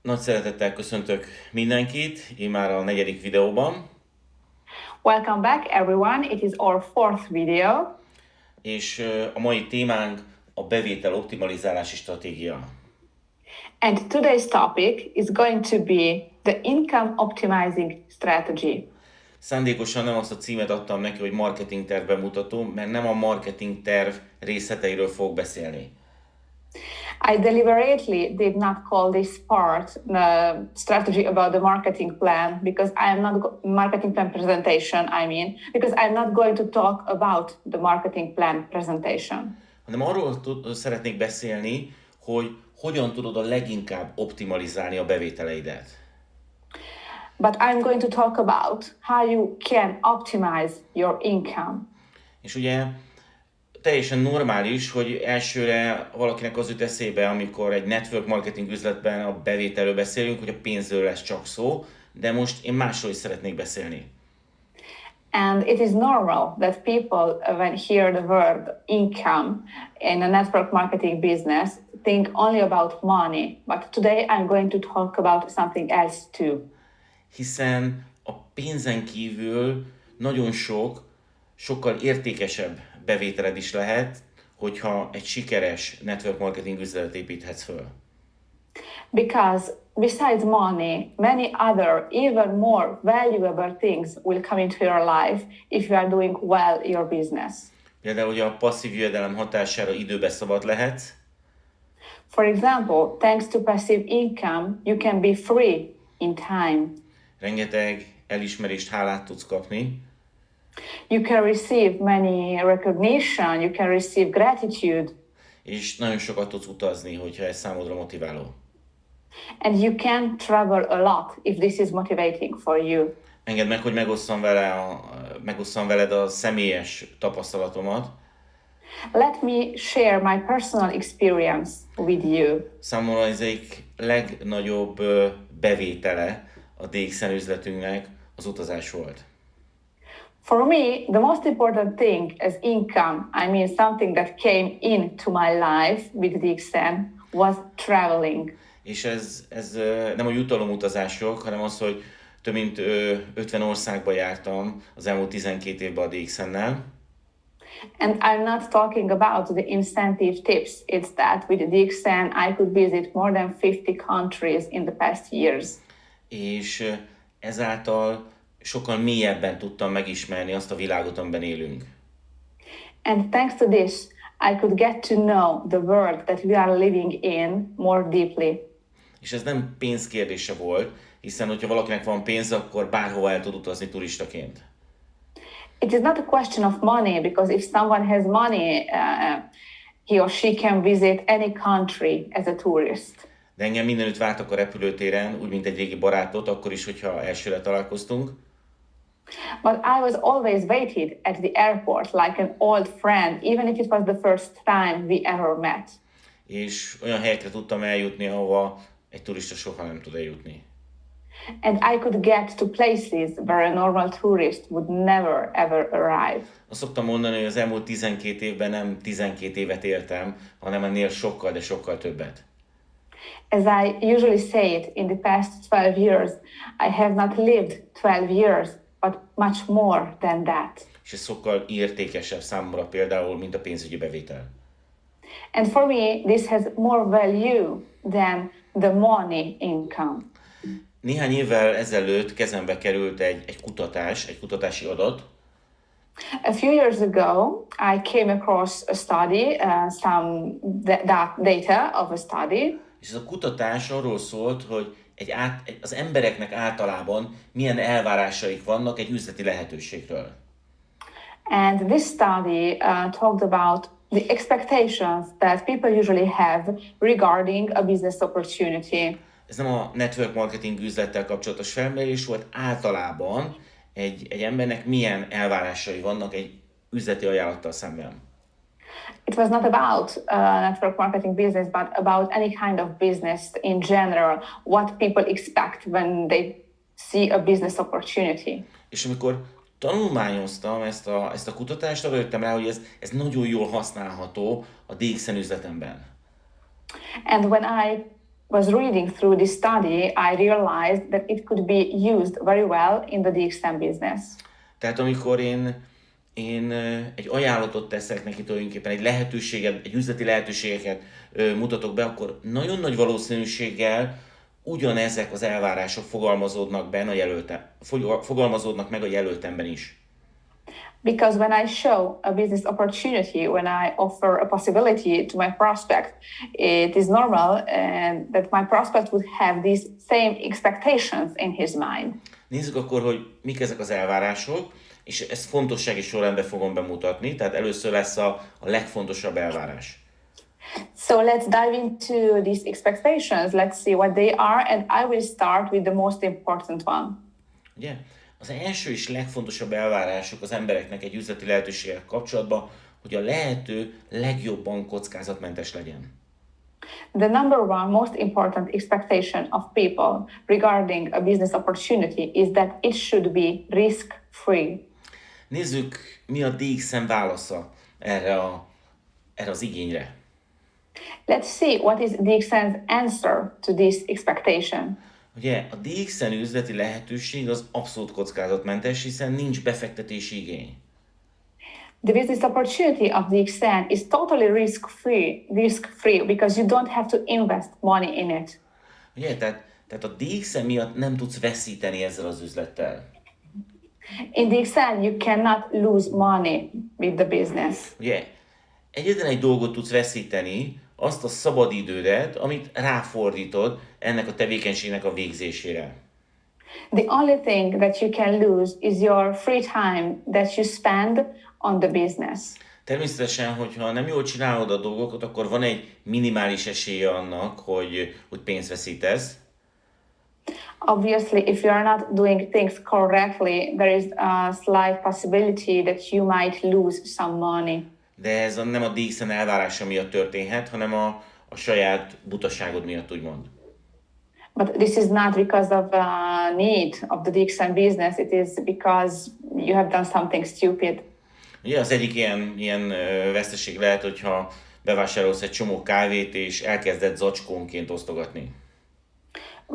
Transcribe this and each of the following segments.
Nagy szeretettel köszöntök mindenkit, én már a negyedik videóban. Welcome back everyone, it is our fourth video. És a mai témánk a bevételoptimalizálási stratégia. And today's topic is going to be the income optimizing strategy. Szándékosan nem azt a címet adtam neki, hogy marketing terv bemutató, mert nem a marketing terv részleteiről fogok beszélni. I deliberately did not call this part strategy about the marketing plan because I am not marketing plan presentation, because I'm not going to talk about the marketing plan presentation. Hanem arról szeretnék beszélni, hogy hogyan tudod a leginkább optimalizálni a bevételeidet. But I'm going to talk about how you can optimize your income. És ugye teljesen normális, hogy elsőre valakinek az jut eszébe, amikor egy network marketing üzletben a bevételről beszélünk, hogy a pénzről lesz csak szó, de most én másról is szeretnék beszélni. And it is normal that people, when hear the word income in a network marketing business, think only about money. But today I'm going to talk about something else too. Hiszen a pénzen kívül nagyon sokkal értékesebb bevételed is lehet, hogyha egy sikeres network marketing üzletet építhetsz föl. Because besides money, many other, even more valuable things will come into your life if you are doing well your business. Például, hogy a passzív jövedelem hatására időbe szabad lehetsz. For example, thanks to passive income, you can be free in time. Rengeteg elismerést, hálát tudsz kapni. You can receive many recognition, you can receive gratitude. És nagyon sokat tudsz utazni, hogyha ez számodra motiváló. And you can travel a lot if this is motivating for you. Engedd meg, hogy megosszam veled a személyes tapasztalatomat. Let me share my personal experience with you. Számomra ez egyik legnagyobb bevétele a DXN üzletünknek az utazás volt. For me, the most important thing as income, something that came into my life with DXN, was traveling. És ez nem a jutalomutazások, hanem az, hogy több mint 50 országba jártam az elmúlt 12 évben a DXN-nel. And I'm not talking about the incentive tips. It's that with DXN I could visit more than 50 countries in the past years. És ezáltal sokkal mélyebben tudtam megismerni azt a világot, amiben élünk. And thanks to this, I could get to know the world that we are living in more deeply. És ez nem pénzkérdése volt, hiszen hogyha valakinek van pénze, akkor bárhova el tud utazni turistaként. It is not a question of money, because if someone has money, he or she can visit any country as a tourist. De engem mindenütt vártak a repülőtéren, úgy mint egy régi barátot, akkor is, hogyha elsőre találkoztunk. But I was always waited at the airport like an old friend, even if it was the first time we ever met. És olyan helyekre tudtam eljutni, ahova egy turista soha nem tud eljutni. And I could get to places where a normal tourist would never ever arrive. Azt szoktam mondani, hogy az elmúlt 12 évben nem 12 évet éltem, hanem ennél sokkal, de sokkal többet. As I usually say it, in the past 12 years, I have not lived 12 years, but much more than that. És ez sokkal értékesebb számomra például, mint a pénzügyi bevétel. And for me, this has more value than the money income. Néhány évvel ezelőtt kezembe került egy kutatási adat. A few years ago, I came across a study, some data of a study. És ez a kutatás arról szólt, hogy az embereknek általában milyen elvárásaik vannak egy üzleti lehetőségről. And this study talked about the expectations that people usually have regarding a business opportunity. Ez nem a network marketing üzlettel kapcsolatos felmérés volt, általában egy embernek milyen elvárásai vannak egy üzleti ajánlattal szemben. It was not about network marketing business, but about any kind of business in general, what people expect when they see a business opportunity. És amikor tanulmányoztam ezt a kutatást, arra jöttem rá, hogy ez nagyon jól használható a DXN üzletemben. And when I was reading through this study, I realized that it could be used very well in the DXM business. Tehát amikor én egy ajánlatot teszek neki, tulajdonképpen egy lehetőséget, egy üzleti lehetőségeket mutatok be, akkor nagyon nagy valószínűséggel ugyanezek az elvárások fogalmazódnak meg a jelöltemben is. Because when I show a business opportunity, when I offer a possibility to my prospect, it is normal that my prospect would have these same expectations in his mind. Nézzük akkor, hogy mik ezek az elvárások, és ezt fontossági sorrendben fogom bemutatni, tehát először lesz a legfontosabb elvárás. So let's dive into these expectations. Let's see what they are, and I will start with the most important one. Ugye? Az első és legfontosabb elvárások az embereknek egy üzleti lehetőséggel kapcsolatban, hogy a lehető legjobban kockázatmentes legyen. The number one most important expectation of people regarding a business opportunity is that it should be risk-free. Nézzük, mi a DXM válasza erre az igényre. Let's see what is DXN's answer to this expectation. Ugye a DXN üzleti lehetőség az abszolút kockázatmentes, hiszen nincs befektetési igény. The business opportunity of DXN is totally risk-free because you don't have to invest money in it. Ugye, tehát a DXN miatt nem tudsz veszíteni ezzel az üzlettel. In DXN, you cannot lose money with the business. Ugye, egyetlen egy dolgot tudsz veszíteni, azt a szabadidődet, amit ráfordítod ennek a tevékenységnek a végzésére. The only thing that you can lose is your free time that you spend on the business. Természetesen, hogyha nem jól csinálod a dolgokat, akkor van egy minimális esélye annak, hogy pénzt veszítesz. Obviously, if you are not doing things correctly, there is a slight possibility that you might lose some money. De ez nem a DXN elvárása miatt történhet, hanem a saját butaságod miatt, úgymond. But this is not because of a need of the DXN business, it is because you have done something stupid. Ugye az egyik ilyen veszteség lehet, hogyha bevásárolsz egy csomó kávét, és elkezded zacskónként osztogatni.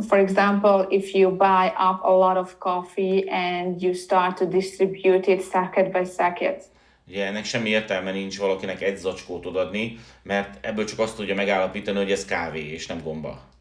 For example, if you buy up a lot of coffee and you start to distribute it second by second. Ugye ennek semmi értelme nincs valakinek egy zacskót odadni, mert ebből csak azt tudja megállapítani, hogy ez kávé és nem gomba.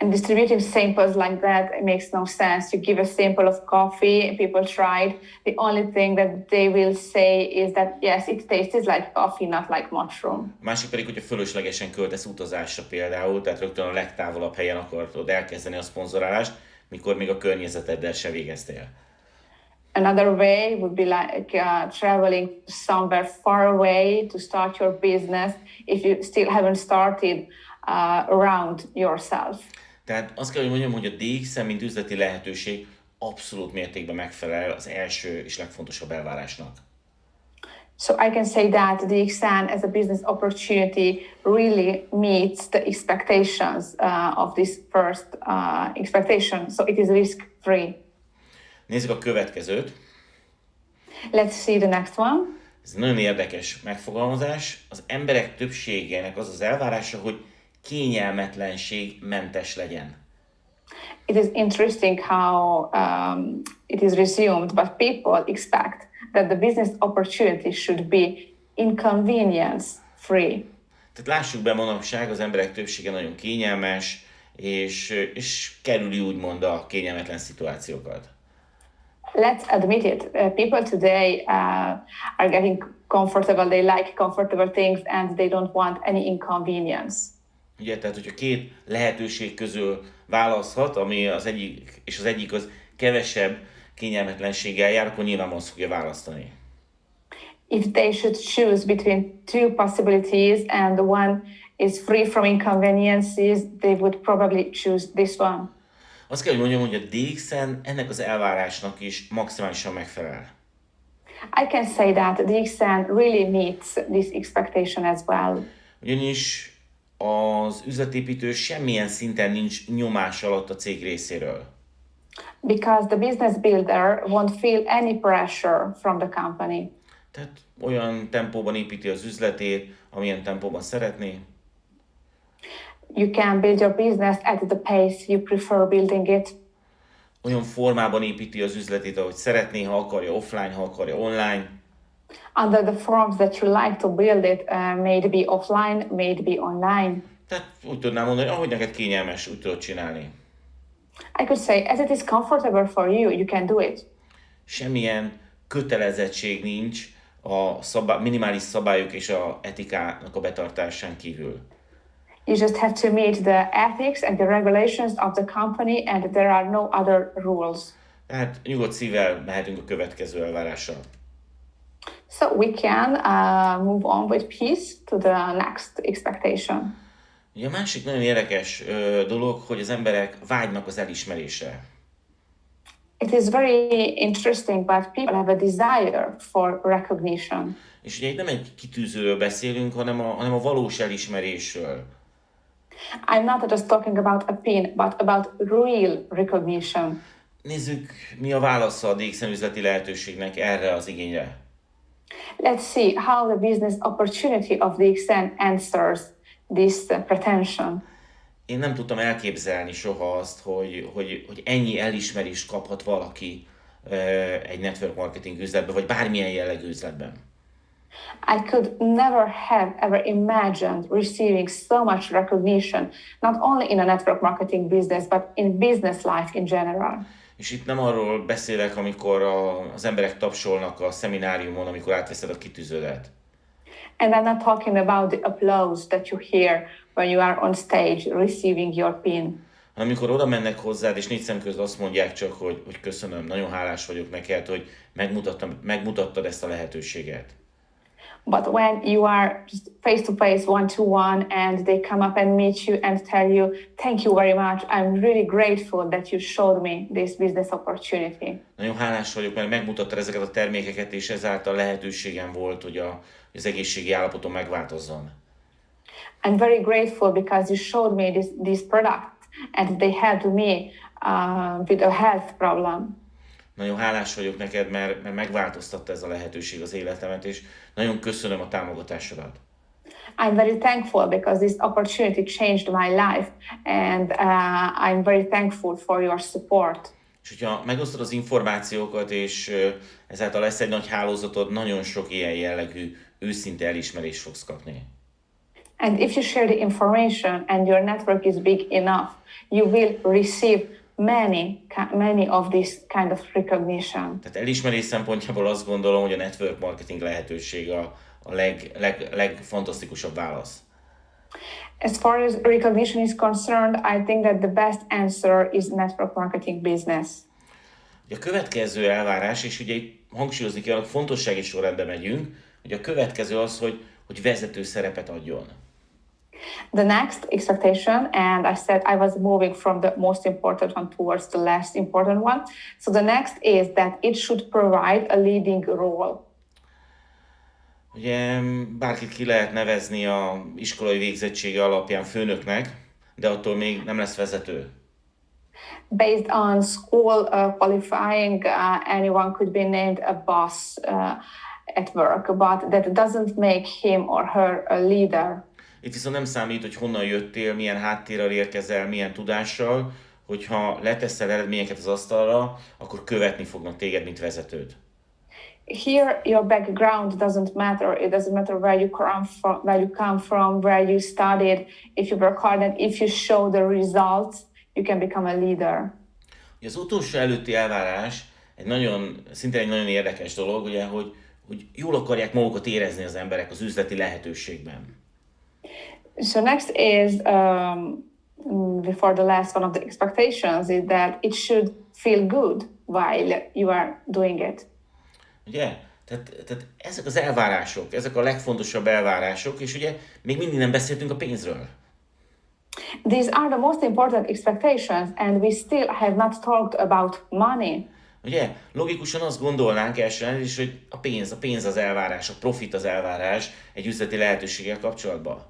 And distributing samples like that, it makes no sense. You give a sample of coffee, people tried. The only thing that they will say is that yes, it tastes like coffee, not like mushroom. Másik pedig, hogyha fölöslegesen költesz utazásra például, tehát rögtön a legtávolabb helyen akarod elkezdeni a szponzorálást, mikor még a környezeteddel se végeztél. Another way would be like traveling somewhere far away to start your business if you still haven't started around yourself. Tehát azt kell, hogy mondjam, hogy a DXM, mint üzleti lehetőség abszolút mértékben megfelel az első és legfontosabb elvárásnak. So I can say that DXN as a business opportunity really meets the expectations of this first expectation. So it is risk-free. Nézzük a következőt. Let's see the next one. Ez egy nagyon érdekes megfogalmazás. Az emberek többségének az az elvárása, hogy kényelmetlenségmentes legyen. It is interesting how it is resumed, but people expect that the business opportunity should be inconvenience-free. Tehát lássuk be, manapság az emberek többsége nagyon kényelmes, és kerüli úgymond a kényelmetlen szituációkat. Let's admit it. People today are getting comfortable. They like comfortable things and they don't want any inconvenience. Ugye, tehát hogyha két lehetőség közül választhat, ami az egyik az kevesebb kényelmetlenséggel jár, akkor nyilván azt fogja választani. If they should choose between two possibilities and the one is free from inconveniences, they would probably choose this one. Azt kell, hogy mondjam, hogy a DXN ennek az elvárásnak is maximálisan megfelel. I can say that DXN really meets this expectation as well. Ugyanis az üzletépítő semmilyen szinten nincs nyomás alatt a cég részéről. Because the business builder won't feel any pressure from the company. Tehát olyan tempóban építi az üzletét, amilyen tempóban szeretné. You can build your business at the pace you prefer building it. Olyan formában építi az üzletét, ahogy szeretné, ha akarja offline, ha akarja online. Under the forms that you like to build it, maybe offline, maybe online. Tehát úgy tudnám mondani, ahogy neked kényelmes, úgy tudod csinálni. I could say, as it is comfortable for you, you can do it. Semmilyen kötelezettség nincs a minimális szabályok és a etikának a betartásán kívül. You just have to meet the ethics and the regulations of the company, and there are no other rules. Tehát nyugodt szívvel mehetünk a következő elvárással. So we can move on with peace to the next expectation. Ugye a másik nagyon érdekes dolog, hogy az emberek vágynak az elismerésre. It is very interesting, but people have a desire for recognition. És ugye itt nem egy kitűzőről beszélünk, hanem a valós elismerésről. I'm not just talking about a pin, but about real recognition. Nézzük, mi a válasza a DXN üzleti lehetőségnek erre az igényre. Let's see how the business opportunity of DXN answers this pretension. Én nem tudtam elképzelni soha azt, hogy ennyi elismerést kaphat valaki egy network marketing üzletben, vagy bármilyen jellegű üzletben. I could never have ever imagined receiving so much recognition, not only in a network marketing business, but in business life in general. És itt nem arról beszélek, amikor az emberek tapsolnak a szemináriumon, amikor átveszed a kitűződet. And I'm not talking about the applause that you hear when you are on stage receiving your pin. Amikor oda mennek hozzád, és négy szem közt azt mondják csak, hogy köszönöm, nagyon hálás vagyok neked, hogy megmutattad ezt a lehetőséget. But when you are just face-to-face, one-to-one, and they come up and meet you and tell you, thank you very much, I'm really grateful that you showed me this business opportunity. Nagyon hálás vagyok, mert megmutattad ezeket a termékeket, és ezáltal lehetőségem volt, hogy az egészségi állapotom megváltozzon. I'm very grateful because you showed me this product and they helped me with a health problem. Nagyon hálás vagyok neked, mert megváltoztatta ez a lehetőség az életemet, és nagyon köszönöm a támogatásodat. I'm very thankful because this opportunity changed my life, and I'm very thankful for your support. És hogyha megosztod az információkat, és ezáltal lesz egy nagy hálózatod, nagyon sok ilyen jellegű őszinte elismerést fogsz kapni. And if you share the information and your network is big enough, you will receive many of this kind of recognition. Tehát elismerés szempontjából azt gondolom, hogy a network marketing lehetőség a legfantasztikusabb válasz. As far as recognition is concerned, I think that the best answer is network marketing business. A következő elvárás, és ugye itt hangsúlyozni kell, hogy fontossági sorrendben megyünk, hogy a következő az, hogy vezető szerepet adjon. The next expectation, and I said I was moving from the most important one towards the less important one. So the next is that it should provide a leading role. Ugye bárkit ki lehet nevezni a iskolai végzettsége alapján főnöknek, de attól még nem lesz vezető. Based on school qualifying, anyone could be named a boss at work, but that doesn't make him or her a leader. Itt viszont nem számít, hogy honnan jöttél, milyen háttérrel érkezel, milyen tudással, hogyha leteszel eredményeket az asztalra, akkor követni fognak téged, mint vezetőt. Here, your background doesn't matter. It doesn't matter where you come from, where you studied. If you work hard and if you show the results, you can become a leader. Az utolsó előtti elvárás szintén egy nagyon érdekes dolog, ugye, hogy jól akarják magukat érezni az emberek az üzleti lehetőségben. So next is, before the last one of the expectations, is that it should feel good while you are doing it. Ugye? Tehát ezek az elvárások, ezek a legfontosabb elvárások, és ugye még mindig nem beszéltünk a pénzről. These are the most important expectations, and we still have not talked about money. Ugye? Logikusan azt gondolnánk elsősorban is, hogy a pénz az elvárás, a profit az elvárás egy üzleti lehetőséggel kapcsolatban.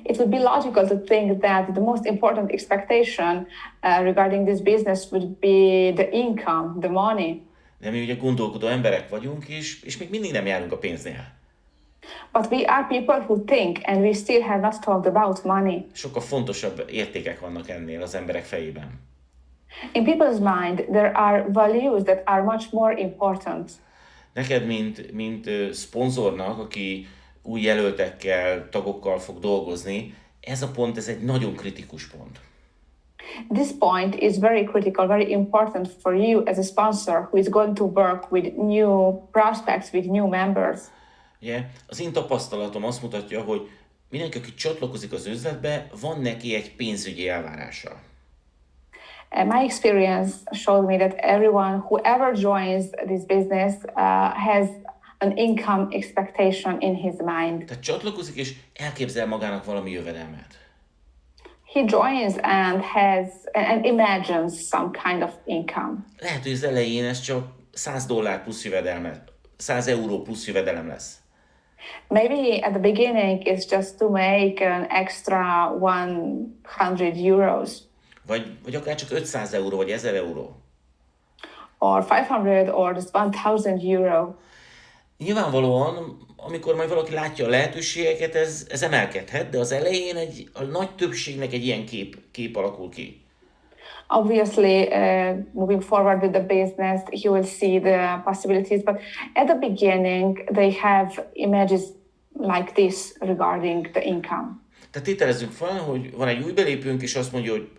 It would be logical to think that the most important expectation regarding this business would be the income, the money. De mi ugye gondolkodó emberek vagyunk, és még mindig nem járunk a pénznél. But we are people who think, and we still have not talked about money. Sokkal fontosabb értékek vannak ennél az emberek fejében. In people's mind, there are values that are much more important. Neked, mint szponzornak, aki új jelöltekkel, tagokkal fog dolgozni, ez a pont, ez egy nagyon kritikus pont. This point is very critical, very important for you as a sponsor who is going to work with new prospects, with new members. Ugye, az én tapasztalatom azt mutatja, hogy mindenki, aki csatlakozik az üzletbe, van neki egy pénzügyi elvárása. My experience showed me that everyone who ever joins this business has an income expectation in his mind. Tehát csatlakozik és elképzel magának valami jövedelmet. He joins and imagines some kind of income. Lehet, hogy az elején ez csak $100 plusz jövedelmet, 100 euró plusz jövedelem lesz. Maybe at the beginning it's just to make an extra 100 euros. Vagy akár csak 500 euró, vagy 1000 euró. Or 500 or just 1000 euro. Nyilvánvalóan, amikor majd valaki látja a lehetőségeket, ez emelkedhet, de az elején a nagy többségnek egy ilyen kép alakul ki. Obviously, moving forward with the business, he will see the possibilities, but at the beginning, they have images like this regarding the income. Tehát tételezzünk fel, hogy van egy új belépőnk, és azt mondja, hogy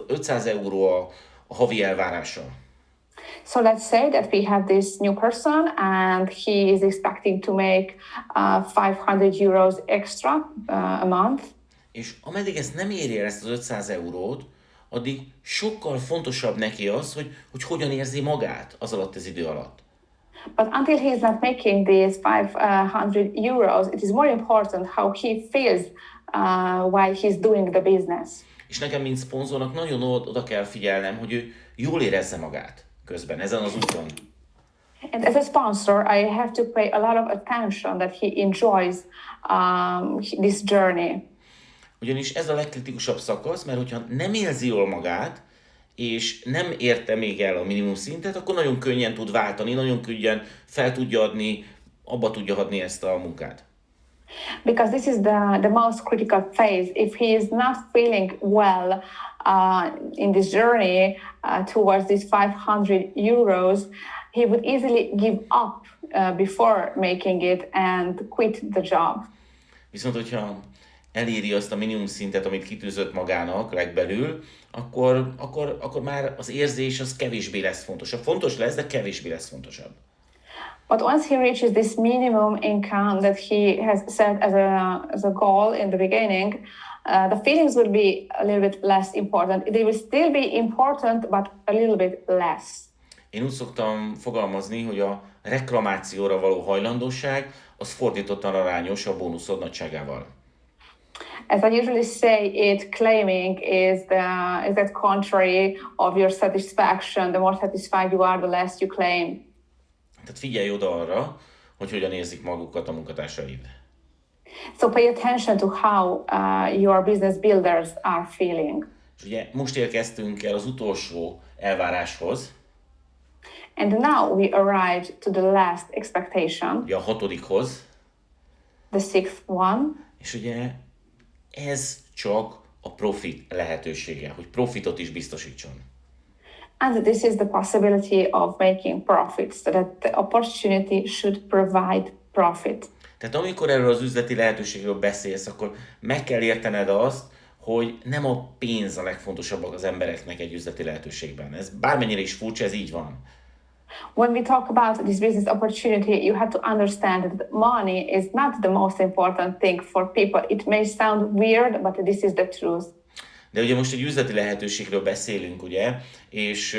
500 euró a havi elvárása. So let's say that we have this new person and he is expecting to make 500 euros extra a month. És ameddig ezt nem éri el ezt az 500 eurót, addig sokkal fontosabb neki az, hogy hogyan érzi magát az alatt az idő alatt. But until he is not making these 500 euros, it is more important how he feels while he's doing the business. És nekem, mint szponzornak nagyon oda kell figyelnem, hogy ő jól érezze magát közben, ezen az úton. And as a sponsor, I have to pay a lot of attention that he enjoys this journey. Ugyanis ez a legkritikusabb szakasz, mert hogyha nem érzi jól magát, és nem érte még el a minimum szintet, akkor nagyon könnyen tud váltani, nagyon könnyen fel tudja adni, abba tudja adni ezt a munkát. Because this is the most critical phase. If he is not feeling well in this journey towards these 500 euros, he would easily give up before making it and quit the job. Viszont, hogyha eléri azt a minimum szintet, amit kitűzött magának legbelül, akkor már az érzés az kevésbé lesz fontosabb. Fontos lesz, de kevésbé lesz fontosabb. But once he reaches this minimum income that he has set as a goal in the beginning, the feelings will be a little bit less important. They will still be important, but a little bit less. Én úgy szoktam fogalmazni, hogy a reklamációra való hajlandóság az fordítottan arányos a bónuszod nagyságával. As I usually say it, claiming is that contrary of your satisfaction. The more satisfied you are, the less you claim. Tehát figyelj oda arra, hogy hogyan érzik magukat a munkatársaid. So pay attention to how your business builders are feeling. És ugye most érkeztünk el az utolsó elváráshoz. And now we arrived to the last expectation. Ugye a hatodikhoz. The sixth one. És ugye ez csak a profit lehetősége, hogy profitot is biztosítson. And this is the possibility of making profits, so that the opportunity should provide profit. Tehát amikor erről az üzleti lehetőségről beszélsz, akkor meg kell értened azt, hogy nem a pénz a legfontosabb az embereknek egy üzleti lehetőségben. Ez bármennyire is furcsa, ez így van. When we talk about this business opportunity, you have to understand that money is not the most important thing for people. It may sound weird, but this is the truth. De ugye most egy üzleti lehetőségről beszélünk, ugye, és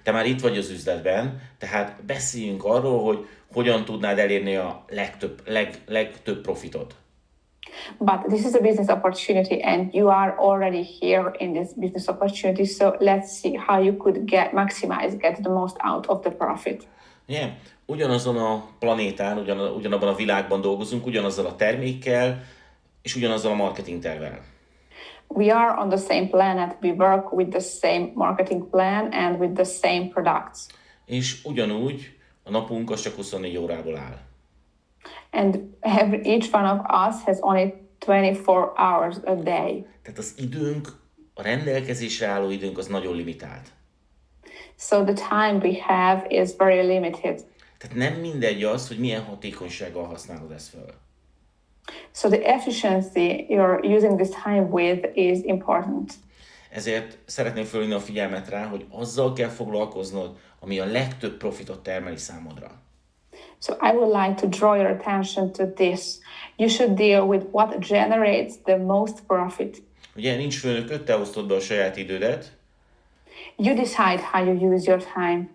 te már itt vagy az üzletben, tehát beszéljünk arról, hogy hogyan tudnád elérni a legtöbb profitot. But this is a business opportunity and you are already here in this business opportunity, so let's see how you could get the most out of the profit. Yeah. Ugyanazon a planétán, ugyanabban a világban dolgozunk, ugyanazzal a termékkel, és ugyanazzal a marketing tervvel. We are on the same planet, we work with the same marketing plan and with the same products. És ugyanúgy a napunk az csak 24 órából áll. And each one of us has only 24 hours a day. Tehát az időnk, a rendelkezésre álló időnk az nagyon limitált. So the time we have is very limited. Tehát nem mindegy az, hogy milyen hatékonysággal használod ezt fel. So the efficiency you're using this time with is important. Ezért szeretném fölhívni a figyelmet rá, hogy azzal kell foglalkoznod, ami a legtöbb profitot termeli számodra. So I would like to draw your attention to this. You should deal with what generates the most profit. Ugye nincs főnököd, te osztod be a saját idődet. You decide how you use your time.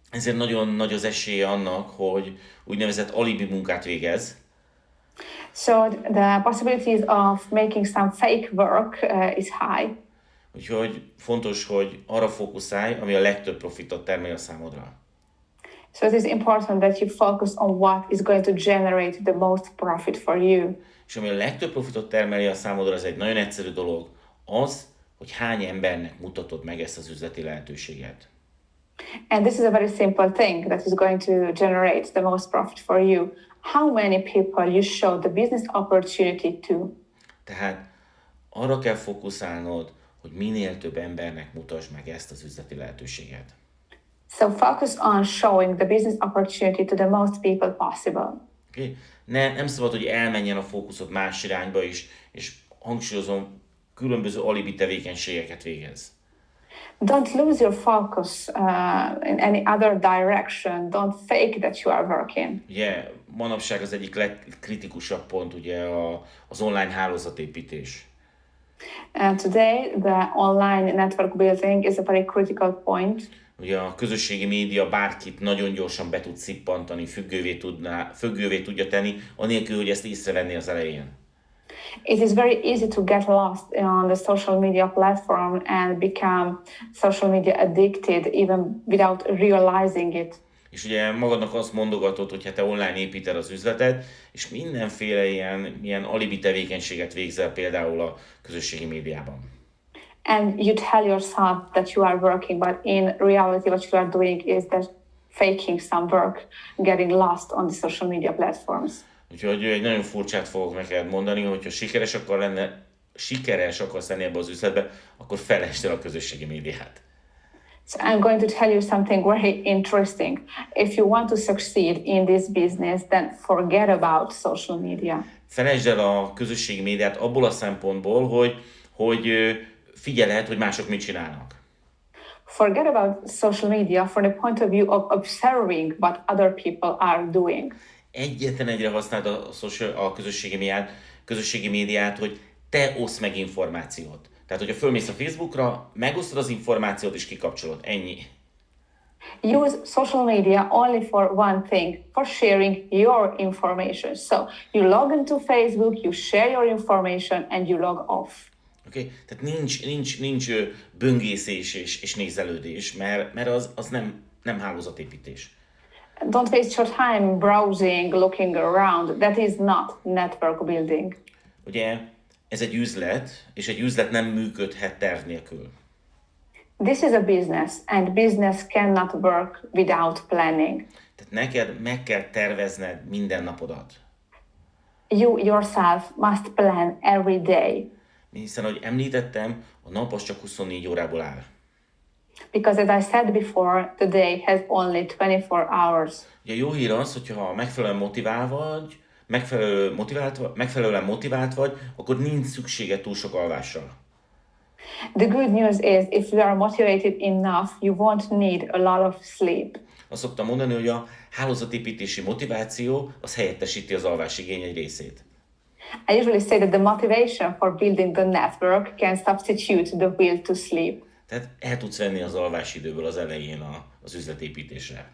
Ezért nagyon nagy az esélye annak, hogy úgynevezett alibi munkát végez. So the possibilities of making some fake work is high. Úgyhogy fontos, hogy arra fókuszálj, ami a legtöbb profitot termel a számodra. So it is important that you focus on what is going to generate the most profit for you. És ami a legtöbb profitot termeli a számodra, az egy nagyon egyszerű dolog, az, hogy hány embernek mutatod meg ezt az üzleti lehetőséget. And this is a very simple thing that is going to generate the most profit for you. How many people you show the business opportunity to? Tehát arra kell fókuszálnod, hogy minél több embernek mutasd meg ezt az üzleti lehetőséget. So focus on showing the business opportunity to the most people possible. Okay? Nem szabad, hogy elmenjen a fókuszod más irányba is, és hangsúlyozom, különböző alibi tevékenységeket végez. Don't lose your focus in any other direction. Don't fake that you are working. Ugye manapság az egyik legkritikusabb pont ugye az online hálózatépítés. And today the online network building is a very critical point. Ugye a közösségi média bárkit nagyon gyorsan be tud szippantani, függővé tudja tenni, anélkül, hogy ezt észrevenné az elején. It is very easy to get lost on the social media platform and become social media addicted even without realizing it. És ugye magadnak azt mondogatod, hogy hát te online építed az üzleted, és mindenféle ilyen alibi tevékenységet végzel például a közösségi médiában. And you tell yourself that you are working, but in reality what you are doing is that faking some work, getting lost on the social media platforms. Úgyhogy egy nagyon furcsát fogok neked mondani, hogyha sikeres akarsz lenni ebbe az üzletbe, akkor felejtsd el a közösségi médiát. So I'm going to tell you something very interesting. If you want to succeed in this business, then forget about social media. Felejtsd el a közösségi médiát abból a szempontból, hogy figyeled, hogy mások mit csinálnak. Forget about social media from the point of view of observing what other people are doing. Egyetlen egyre használd a közösségi médiát, hogy te oszd meg információt. Tehát, hogyha fölmész a Facebookra, megosztod az információt és kikapcsolod. Ennyi. Use social media only for one thing, for sharing your information. So you log into Facebook, you share your information and you log off. Okay? Tehát nincs böngészés és nézelődés, mert az nem hálózatépítés. Don't waste your time browsing, looking around. That is not network building. Ugye ez egy üzlet, és egy üzlet nem működhet terv nélkül. This is a business, and business cannot work without planning. Tehát neked meg kell tervezned minden napodat. You yourself must plan every day. Hiszen, ahogy említettem, a nap az csak 24 órából áll. Because as I said before, the day has only 24 hours. Ugye jó hír az, hogyha megfelelően motivált vagy, akkor nincs szüksége túl sok alvásra. The good news is if you are motivated enough, you won't need a lot of sleep. Azt szoktam mondani, hogy a hálózatépítési motiváció az helyettesíti az alvásigény egy részét. I usually say that the motivation for building the network can substitute the will to sleep. Tehát el tudsz venni az alvásidőből az elején az üzletépítésre.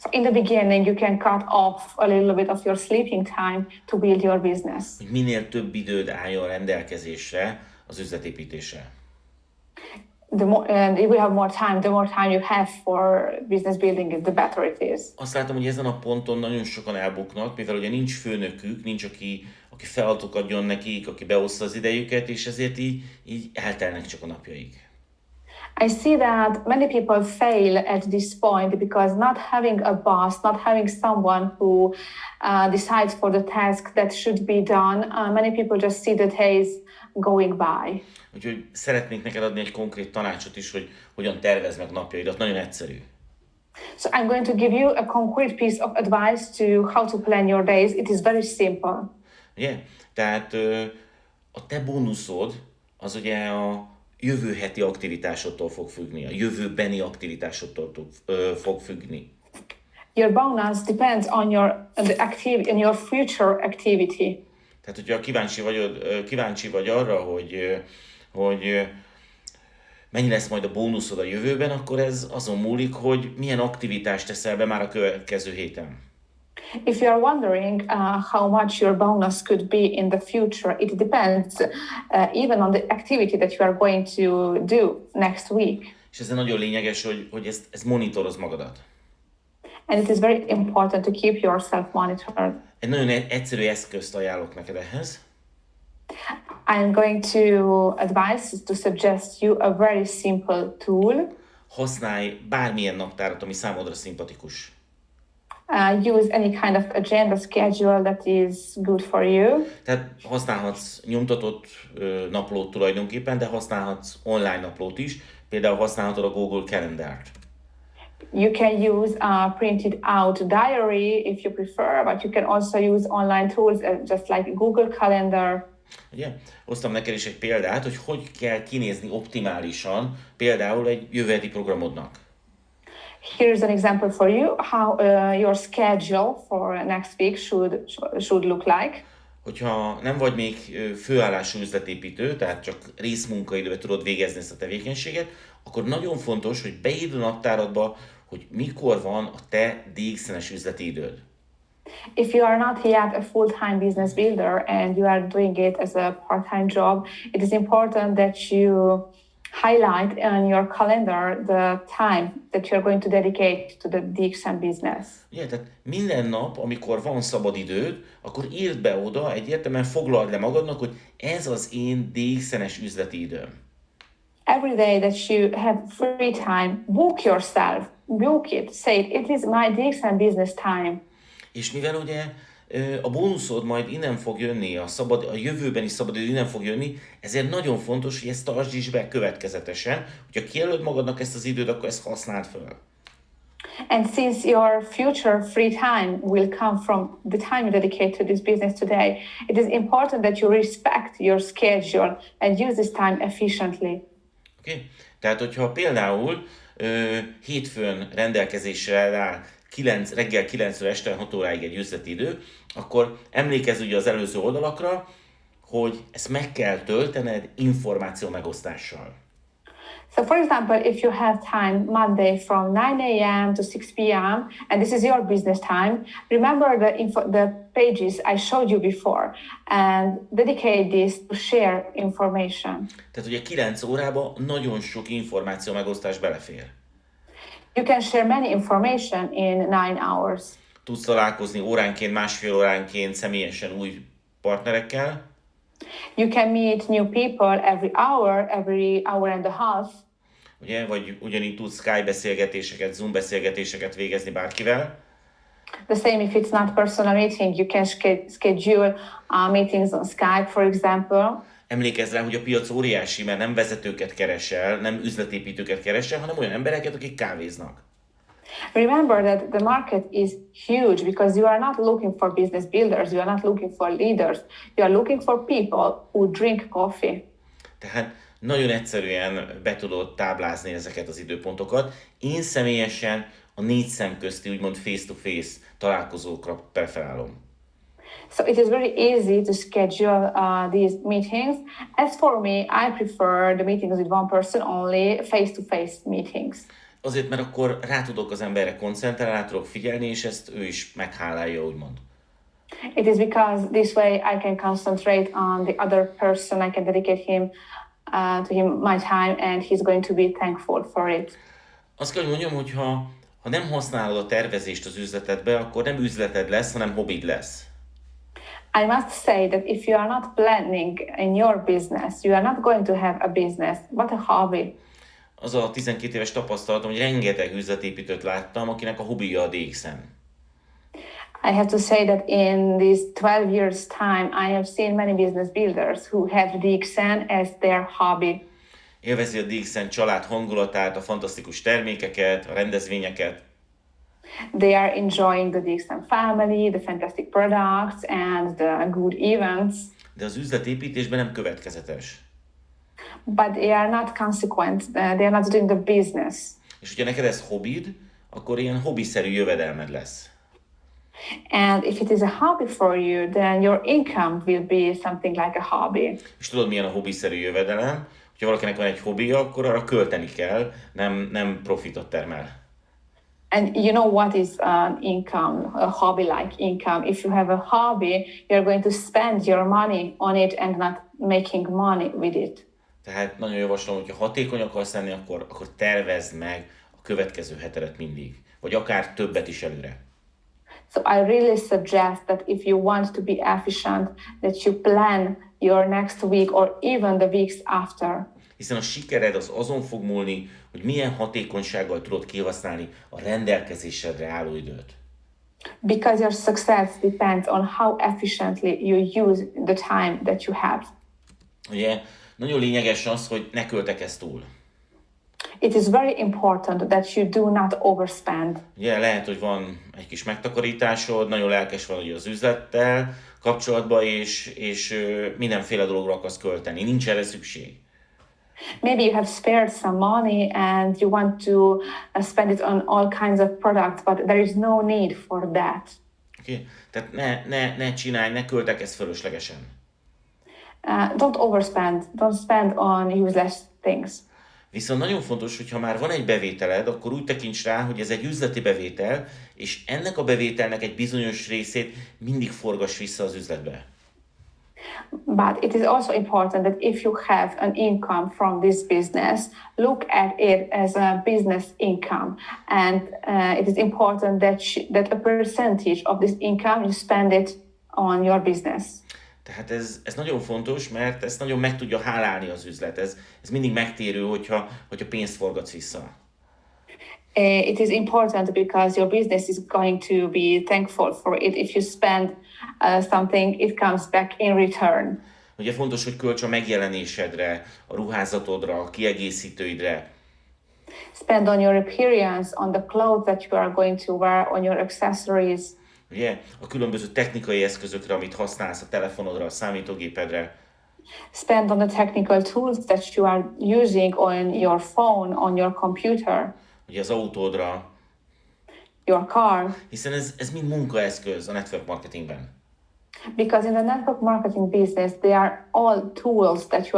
So in the beginning, you can cut off a little bit of your sleeping time to build your business. Hogy minél több időd álljon rendelkezésre az üzletépítésre. And if we have more time, the more time you have for business building, the better it is. Azt látom, hogy ezen a ponton nagyon sokan elbuknak, mivel ugye nincs főnökük, nincs aki feladatokat adjon nekik, aki beoszta az idejüket, és ezért így eltelnek csak a napjaik. I see that many people fail at this point because not having a boss, not having someone who decides for the task that should be done, many people just see the days going by. Úgyhogy szeretnék neked adni egy konkrét tanácsot is, hogy hogyan tervezd meg napjaidat. Nagyon egyszerű. So I'm going to give you a concrete piece of advice to how to plan your days. It is very simple. Ugye? Tehát a te bónuszod az ugye a jövő heti aktivitásodtól fog függni, a jövőbeni aktivitásodtól fog függni. Your bonus depends on your future activity. Tehát, hogyha kíváncsi vagy arra, hogy mennyi lesz majd a bónuszod a jövőben, akkor ez azon múlik, hogy milyen aktivitást teszel be már a következő héten. If you are wondering how much your bonus could be in the future, it depends even on the activity that you are going to do next week. És ez nagyon lényeges, hogy ezt monitoroz magadat. And it is very important to keep yourself monitored. Egy nagyon egyszerű eszközt ajánlok neked ehhez. I'm going to advise to suggest you a very simple tool. Használj bármilyen naptárat, ami számodra szimpatikus. Use any kind of agenda schedule that is good for you. Tehát használhatsz nyomtatott naplót tulajdonképpen, de használhatsz online naplót is. Például használhatod a Google Calendart. You can use a printed out diary if you prefer, but you can also use online tools just like Google Calendar. Ugye? Hoztam neked is egy példát, hogy kell kinézni optimálisan például egy jövő heti programodnak. Here's an example for you how your schedule for next week should look like. Hogyha nem vagy még főállású üzletépítő, tehát csak részmunkaidőben tudod végezni ezt a tevékenységet, akkor nagyon fontos, hogy beírd a naptáradba, hogy mikor van a te DX-es üzleti időd. If you are not yet a full-time business builder and you are doing it as a part-time job, it is important that you highlight on your calendar the time that you're going to dedicate to the DXM business. Ugye, tehát minden nap, amikor van szabad időd, akkor írd be oda, egyértelműen foglald le magadnak, hogy ez az én DXM-es üzleti időm. Every day that you have free time, book yourself, book it, say it is my DXM business time. És mivel ugye a bónuszod majd innen fog jönni, a jövőbeni szabadidő innen fog jönni, ezért nagyon fontos, hogy ezt tartsd is be következetesen. Hogyha kijelöld magadnak ezt az időt, akkor ezt használd fel. And since your future free time will come from the time you dedicate to this business today, it is important that you respect your schedule and use this time efficiently. Okay? Tehát, hogyha például hétfőn rendelkezésre áll reggel 9-ről este 6 óráig egy üzleti idő, akkor emlékezz ugye az előző oldalakra, hogy ezt meg kell töltened információ megosztással. So for example, if you have time Monday from 9 a.m. to 6 p.m. and this is your business time, remember the pages I showed you before and dedicate this to share information. Tehát ugye 9 órába nagyon sok információ megosztás belefér. You can share many information in 9 hours. Tudsz találkozni óránként, másfél óránként személyesen új partnerekkel. You can meet new people every hour and a half. Ugye, vagy ugyanígy tudsz Skype beszélgetéseket, Zoom beszélgetéseket végezni bárkivel. The same if it's not personal meeting, you can schedule meetings on Skype, for example. Emlékezz rá, hogy a piac óriási, mert nem vezetőket keresel, nem üzletépítőket keresel, hanem olyan embereket, akik kávéznak. Remember that the market is huge because you are not looking for business builders, you are not looking for leaders, you are looking for people who drink coffee. Tehát nagyon egyszerűen be tudod táblázni ezeket az időpontokat. Én személyesen a 4 szem közti, úgymond face-to-face találkozókra preferálom. So it is very easy to schedule these meetings. As for me, I prefer the meetings with one person only, face-to-face meetings. Azért, mert akkor rá tudok az emberre koncentrálni, rá tudok figyelni, és ezt ő is meghálálja, úgymond. It is because this way I can concentrate on the other person, I can dedicate to him my time, and he's going to be thankful for it. Azt kell, hogy mondjam, hogy ha nem használod a tervezést az üzletedbe, akkor nem üzleted lesz, hanem hobbid lesz. I must say that if you are not planning in your business, you are not going to have a business, but a hobby. Az a 12 éves tapasztalatom, hogy rengeteg üzletépítőt láttam, akinek a hobbija a DX-en. I have to say that in these 12 years' time, I have seen many business builders who have DXN as their hobby. Élvezi a DX-en család hangulatát, a fantasztikus termékeket, a rendezvényeket. They are enjoying the DXN family, the fantastic products, and the good events. De az üzletépítésben nem következetes. But they are not consequent. They are not doing the business. És hogyha neked ez hobbid, akkor ilyen hobbiszerű jövedelmed lesz. And if it is a hobby for you, then your income will be something like a hobby. És tudod, milyen a hobbiszerű jövedelem? Ha valakinek van egy hobbija, akkor arra költeni kell, nem profitot termel. And you know what is an income, a hobby-like income? If you have a hobby, you're going to spend your money on it and not making money with it. Tehát nagyon javaslom, hogy ha hatékony akarsz lenni, akkor tervezd meg a következő hetedet mindig. Vagy akár többet is előre. So I really suggest that if you want to be efficient, that you plan your next week or even the weeks after. Hiszen a sikered az azon fog múlni, hogy milyen hatékonysággal tudod kihasználni a rendelkezésedre álló időt. Because your success depends on how efficiently you use the time that you have. Ugye nagyon lényeges az, hogy ne költekezz túl. It is very important that you do not overspend. Ugye lehet, hogy van egy kis megtakarításod, nagyon lelkes vagy ugye az üzlettel kapcsolatban, és mindenféle dologra akarsz költeni. Nincs erre szükség. Maybe you have spared some money and you want to spend it on all kinds of products, but there is no need for that. Okay? Tehát ne csinálj, ne költekezz fölöslegesen. Don't overspend. Don't spend on useless things. Viszont nagyon fontos, hogy ha már van egy bevételed, akkor úgy tekints rá, hogy ez egy üzleti bevétel, és ennek a bevételnek egy bizonyos részét mindig forgass vissza az üzletbe. But it is also important that if you have an income from this business, look at it as a business income. And it is important that a percentage of this income you spend it on your business. Tehát ez nagyon fontos, mert ezt nagyon meg tudja hálálni az üzlet. Ez mindig megtérő, hogyha pénzt forgatsz vissza. It is important because your business is going to be thankful for it. If you spend something, it comes back in return. Ugye fontos, hogy költs a megjelenésedre, a ruházatodra, a kiegészítőidre. Spend on your appearance, on the clothes that you are going to wear, on your accessories. Ugye, a különböző technikai eszközökre, amit használsz, a telefonodra, a számítógépedre. Spend on the technical tools that you are using on your phone, on your computer. Ugye az autódra. Your car. Hiszen ez mind munkaeszköz a network marketingben. Because in the network marketing business, they are all tools that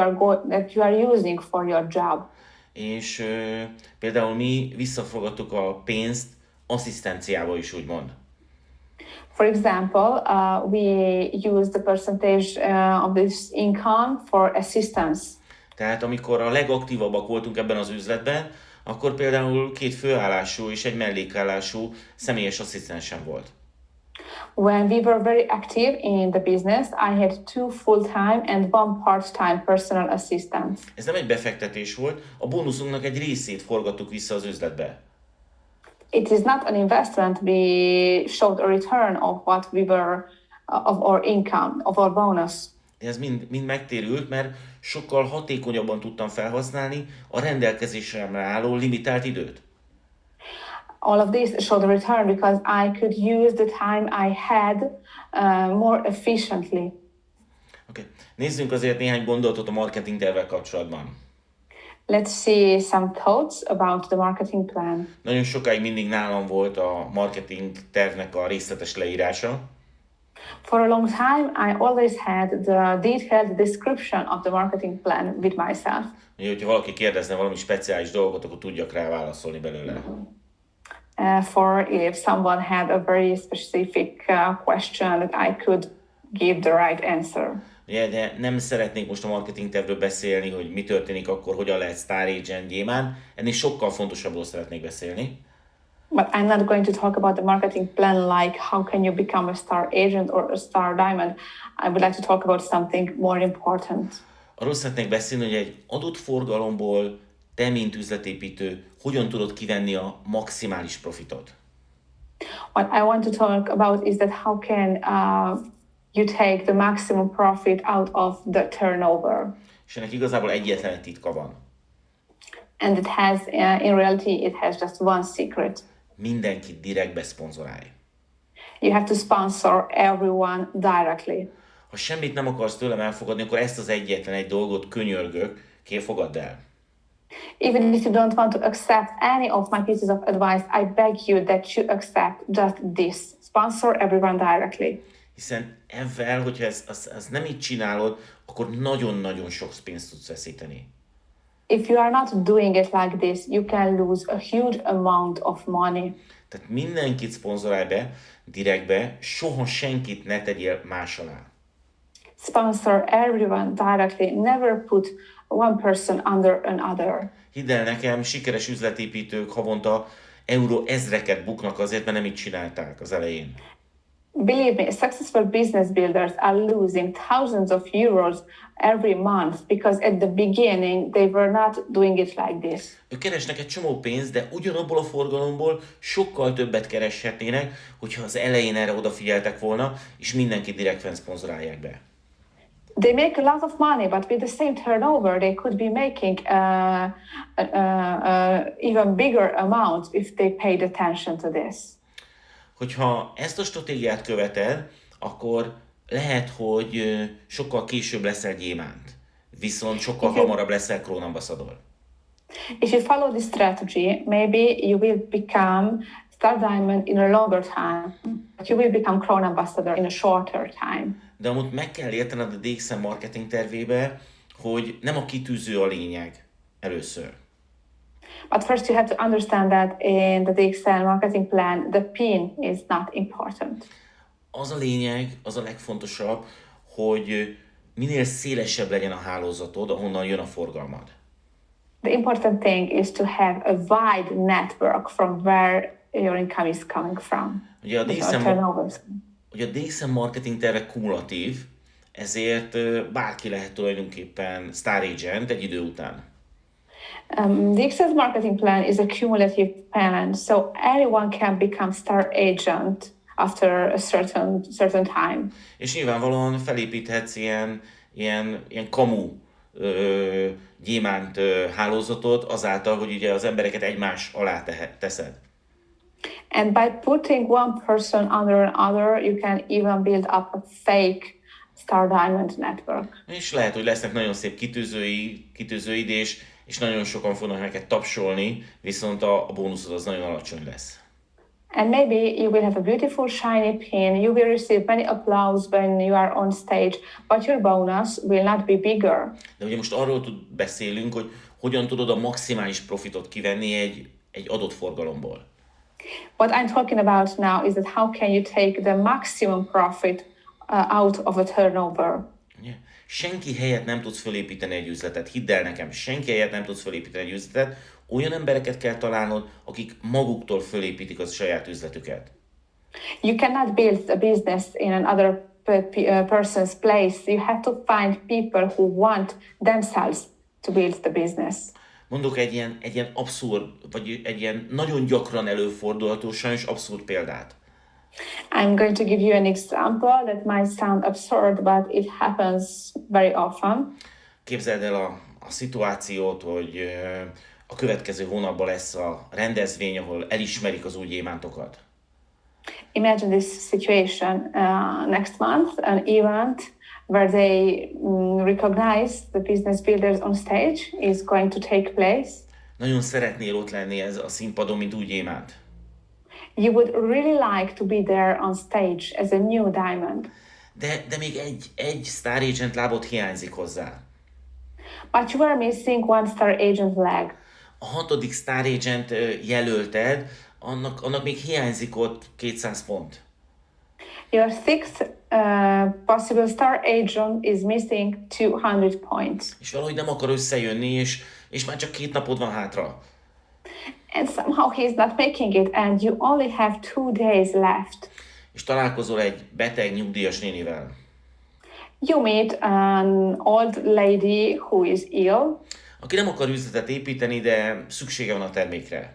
you are using for your job. És például mi visszafogadtuk a pénzt asszisztenciába is, úgymond. For example, we use the percentage of this income for assistance. Tehát amikor a legaktívabbak voltunk ebben az üzletben, akkor például 2 főállású és egy mellékállású személyes asszisztensem volt. When we were very active in the business, I had 2 full-time and 1 part-time personal assistants. Ez nem egy befektetés volt, a bónuszunknak egy részét forgattuk vissza az üzletbe. It is not an investment. We showed a return of what we were, of our income, of our bonus. Ez mind megtérült, mert sokkal hatékonyabban tudtam felhasználni a rendelkezésemre álló limitált időt. All of this showed a return because I could use the time I had more efficiently. Okay. Nézzünk azért néhány gondolatot a marketing tervvel kapcsolatban. Let's see some thoughts about the marketing plan. Nagyon sokáig mindig nálam volt a marketing tervnek a részletes leírása. For a long time, I always had the detailed description of the marketing plan with myself. Hogyha valaki kérdezne valami speciális dolgot, akkor tudjak rá válaszolni belőle. For if someone had a very specific question, that I could give the right answer. De nem szeretnék most a marketing tervről beszélni, hogy mi történik akkor, hogyan lehet Star Agent gyémánt. Ennél sokkal fontosabbról szeretnék beszélni. But I'm not going to talk about the marketing plan like how can you become a star agent or a star diamond. I would like to talk about something more important. Arról szeretnék beszélni, hogy egy adott forgalomból te, mint üzletépítő, hogyan tudod kivenni a maximális profitot? What I want to talk about is that how can you take the maximum profit out of the turnover. És ennek igazából egyetlen egy titka van. And it has, in reality, it has just one secret. Mindenkit direktbe szponzorálj. You have to sponsor everyone directly. Ha semmit nem akarsz tőlem elfogadni, akkor ezt az egyetlen egy dolgot könyörgök, fogadd el. Even if you don't want to accept any of my pieces of advice, I beg you that you accept just this. Sponsor everyone directly. Hiszen ezzel, hogyha ezt nem így csinálod, akkor nagyon-nagyon sok pénzt tudsz veszíteni. If you are not doing it like this, you can lose a huge amount of money. Tehát mindenkit szponzorálj be, direktbe, soha senkit ne tegyél más alá. Sponsor everyone directly. Never put one person under another. Hidd el nekem, sikeres üzletépítők havonta euró ezreket buknak azért, mert nem így csinálták az elején. Believe me, successful business builders are losing thousands of euros every month because at the beginning they were not doing it like this. Ők keresnek egy csomó pénzt, de ugyanabból a forgalomból sokkal többet kereshetnének, hogyha az elején erre odafigyeltek volna, és mindenki direktben szponzorálják be. They make a lot of money, but with the same turnover, they could be making even bigger amounts if they paid attention to this. Hogyha ezt a stratégiát követed, akkor lehet, hogy sokkal később leszel gyémánt, viszont sokkal hamarabb leszel krónambaszador. If you follow this strategy, maybe you will become star diamond in a longer time, but you will become crown ambassador in a shorter time. De amúgy meg kell értened a DXM marketing tervébe, hogy nem a kitűző a lényeg először. But first you have to understand that in the DXL marketing plan, the pin is not important. Az a lényeg, az a legfontosabb, hogy minél szélesebb legyen a hálózatod, ahonnan jön a forgalmad. The important thing is to have a wide network from where your income is coming from. Ugye a DXM marketing terve kumulatív, ezért bárki lehet tulajdonképpen star agent egy idő után. The Access Marketing Plan is a cumulative plan, so anyone can become star agent after a certain time. És nyilvánvalóan felépíthetsz ilyen kamu gyémánt hálózatot azáltal, hogy ugye az embereket egymás alá teszed. And by putting one person under another, you can even build up a fake star diamond network. És lehet, hogy lesznek nagyon szép kitűzőid, és nagyon sokan fognak neked tapsolni, viszont a bónuszod az nagyon alacsony lesz. And maybe you will have a beautiful shiny pin, you will receive many applause when you are on stage, but your bonus will not be bigger. De ugye most arról beszélünk, hogy hogyan tudod a maximális profitot kivenni egy adott forgalomból. What I'm talking about now is that how can you take the maximum profit out of a turnover. Senki helyett nem tudsz fölépíteni egy üzletet. Hidd el nekem, senki helyett nem tudsz fölépíteni egy üzletet. Olyan embereket kell találnod, akik maguktól fölépítik a saját üzletüket. You cannot build a business in another person's place. You have to find people who want themselves to build the business. Mondok egy ilyen abszurd, vagy egy ilyen nagyon gyakran előfordulható, sajnos abszurd példát. I'm going to give you an example that might sound absurd, but it happens very often. Képzeld el a szituációt, hogy a következő hónapban lesz a rendezvény, ahol elismerik az új gyémántokat. Imagine this situation next month, an event where they recognize the business builders on stage is going to take place. Nagyon szeretnél ott lenni ez a színpadon, mint új gyémánt. You would really like to be there on stage as a new diamond. De még egy star agent lábot hiányzik hozzá. But you are missing one star agent leg. A 6. star agent jelölted, annak még hiányzik ott 200 pont. Your 6th possible star agent is missing 200 points. És valahogy nem akar összejönni, és már csak 2 napod van hátra. And somehow he's not making it, and you only have 2 days left. És találkozol egy beteg nyugdíjas nénivel. You meet an old lady who is ill. aki nem akar üzletet építeni, de szüksége van a termékre.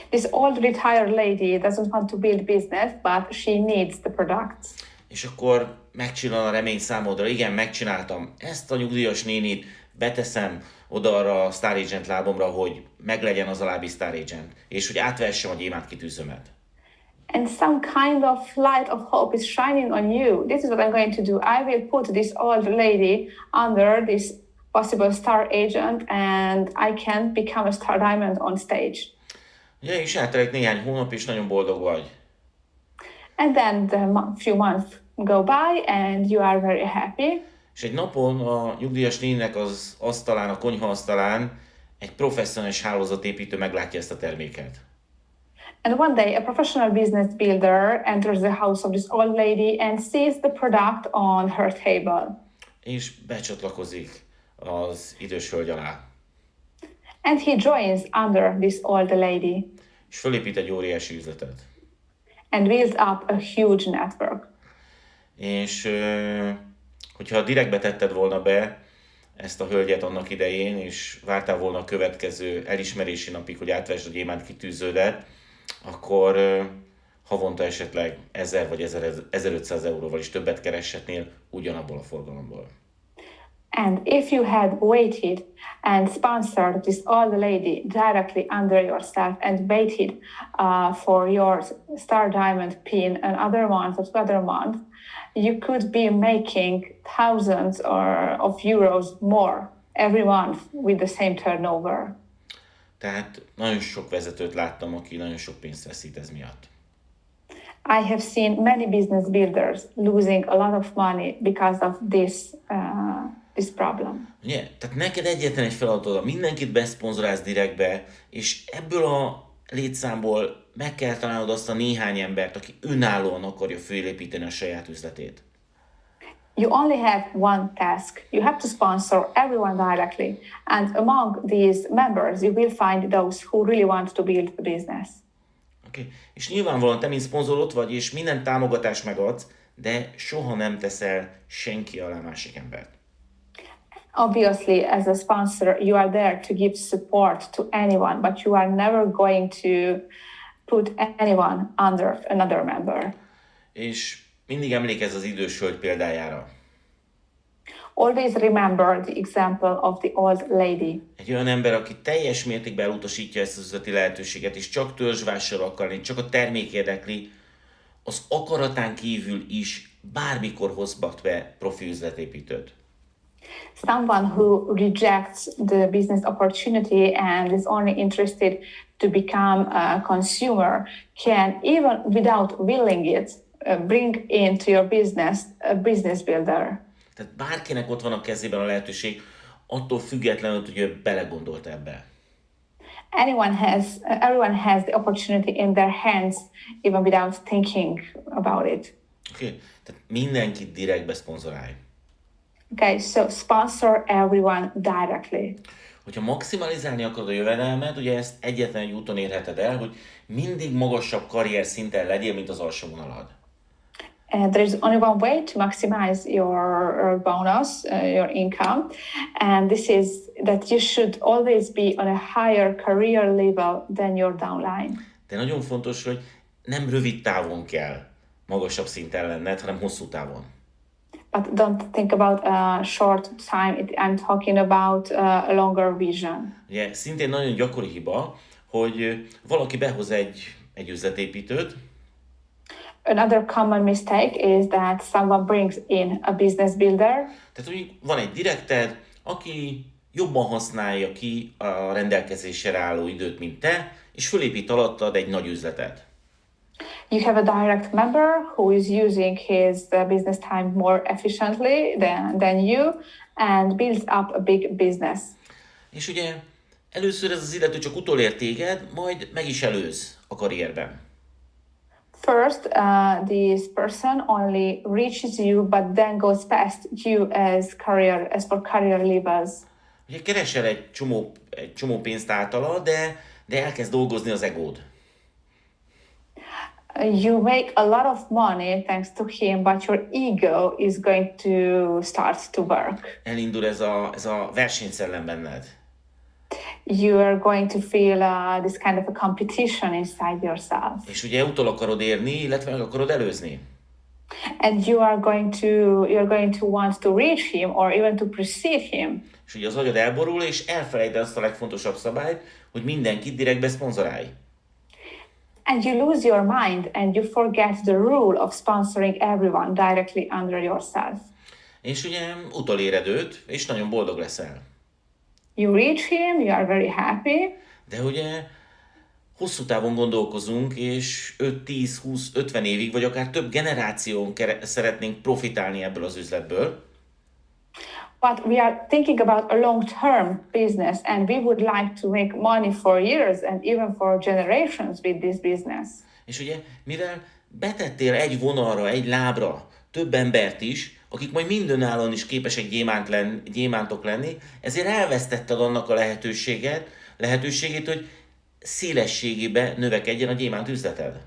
This old retired lady doesn't want to build business, but she needs the products. És akkor megcsinál a remény számodra, igen, megcsináltam ezt a nyugdíjas nénit, beteszem oda arra a Star Agent lábomra, hogy meglegyen az a lábi Star Agent, és hogy átvehessem a gyémánt kitűzőmet. And some kind of light of hope is shining on you. This is what I'm going to do. I will put this old lady under this possible star agent, and I can become a star diamond on stage. Ugye, és eltelik néhány hónap, és nagyon boldog vagy. And then few months go by, and you are very happy. És egy napon a nyugdíjas néninek az asztalán, a konyha asztalán egy professzionális hálózatépítő meglátja ezt a terméket. And one day, a professional business builder enters the house of this old lady and sees the product on her table. És becsatlakozik az idős hölgy alá. And he joins under this old lady És fölépít egy óriási üzletet. and builds up a huge network. És hogyha direktbe tetted volna be ezt a hölgyet annak idején, és vártál volna a következő elismerési napig, hogy átvesd a gyémánt kitűződet, akkor havonta esetleg 1000 vagy 1500 euróval is többet kereshetnél ugyanabból a forgalomból. And if you had waited and sponsored this old lady directly under yourself and waited for your Star Diamond pin another month or other month, you could be making thousands of euros more every month with the same turnover. Tehát nagyon sok vezetőt láttam, aki nagyon sok pénzt veszít ez miatt. I have seen many business builders losing a lot of money because of this problem. Ugye? Tehát neked egyetlen egy feladatod, mindenkit beszponzorálsz direktbe, és ebből a létszámból meg kell találnod azt a néhány embert, aki önállóan akarja fölépíteni a saját üzletét. You only have one task. You have to sponsor everyone directly. And among these members, you will find those who really want to build the business. Okay. És nyilvánvalóan te, mint szponzor ott vagy, és minden támogatást megadsz, de soha nem teszel senki alá másik embert. Obviously, as a sponsor, you are there to give support to anyone, but you are never going to put anyone under another member. És mindig emlékezz az idős hölgy példájára. Always remember the example of the old lady. Egy olyan ember, aki teljes mértékben elutasítja ezt az üzleti lehetőséget, és csak törzsvásárló akar lenni, csak a termék érdekli, az akaratán kívül is bármikor hozhat be profi üzletépítőt. Someone who rejects the business opportunity and is only interested to become a consumer can, even without willing it, bring into your business a business builder. Tehát bárkinek ott van a kezében a lehetőség, attól függetlenül, hogy ő belegondolt ebbe. Everyone has the opportunity in their hands, even without thinking about it. Okay. Tehát mindenkit direktbe szponzorálj. Okay, so sponsor everyone directly. Hogyha maximalizálni akarod a jövedelmet, ugye ezt egyetlen egy úton érheted el, hogy mindig magasabb karrier szinten legyél, mint az alsó vonalad. There's only one way to maximize your bonus, your income, and this is that you should always be on a higher career level than your downline. De nagyon fontos, hogy nem rövid távon kell magasabb szinten lenned, hanem hosszú távon. But don't think about a short time. I'm talking about a longer vision. Ugye szintén nagyon gyakori hiba, hogy valaki behoz egy üzletépítőt. Another common mistake is that someone brings in a business builder. Tehát úgy van egy direkted, aki jobban használja ki a rendelkezésre álló időt, mint te, és fölépít alattad egy nagy üzletet. You have a direct member who is using his business time more efficiently than you and builds up a big business. És ugye először ez az illető csak utolér téged, majd meg is előz a karrierben. First, this person only reaches you, but then goes past you as for career levels. Ugye keresel egy csomó pénzt általa, de elkezd dolgozni az egód. You make a lot of money thanks to him, but your ego is going to start to work. Elindul ez a versenyszellem benned. you are going to feel this kind of a competition inside yourself. És ugye utol akarod érni, illetve meg akarod előzni. And you're going to want to reach him or even to precede him. És ugye az agyad elborul, és elfelejted azt a legfontosabb szabályt, hogy mindenkit direktbe szponzorálj. And you lose your mind and you forget the rule of sponsoring everyone directly under yourself. És ugye utoléred őt, és nagyon boldog leszel. You reach him, you are very happy. De ugye hosszú távon gondolkozunk, és 5, 10, 20, 50 évig, vagy akár több generáción szeretnénk profitálni ebből az üzletből. But we are thinking about a long-term business and we would like to make money for years and even for generations with this business. És ugye, mivel betettél egy vonalra, egy lábra több embert is, akik majd mindönállóan is képesek gyémántok lenni, ezért elvesztetted annak a lehetőségét, hogy szélességébe növekedjen a gyémánt üzleted.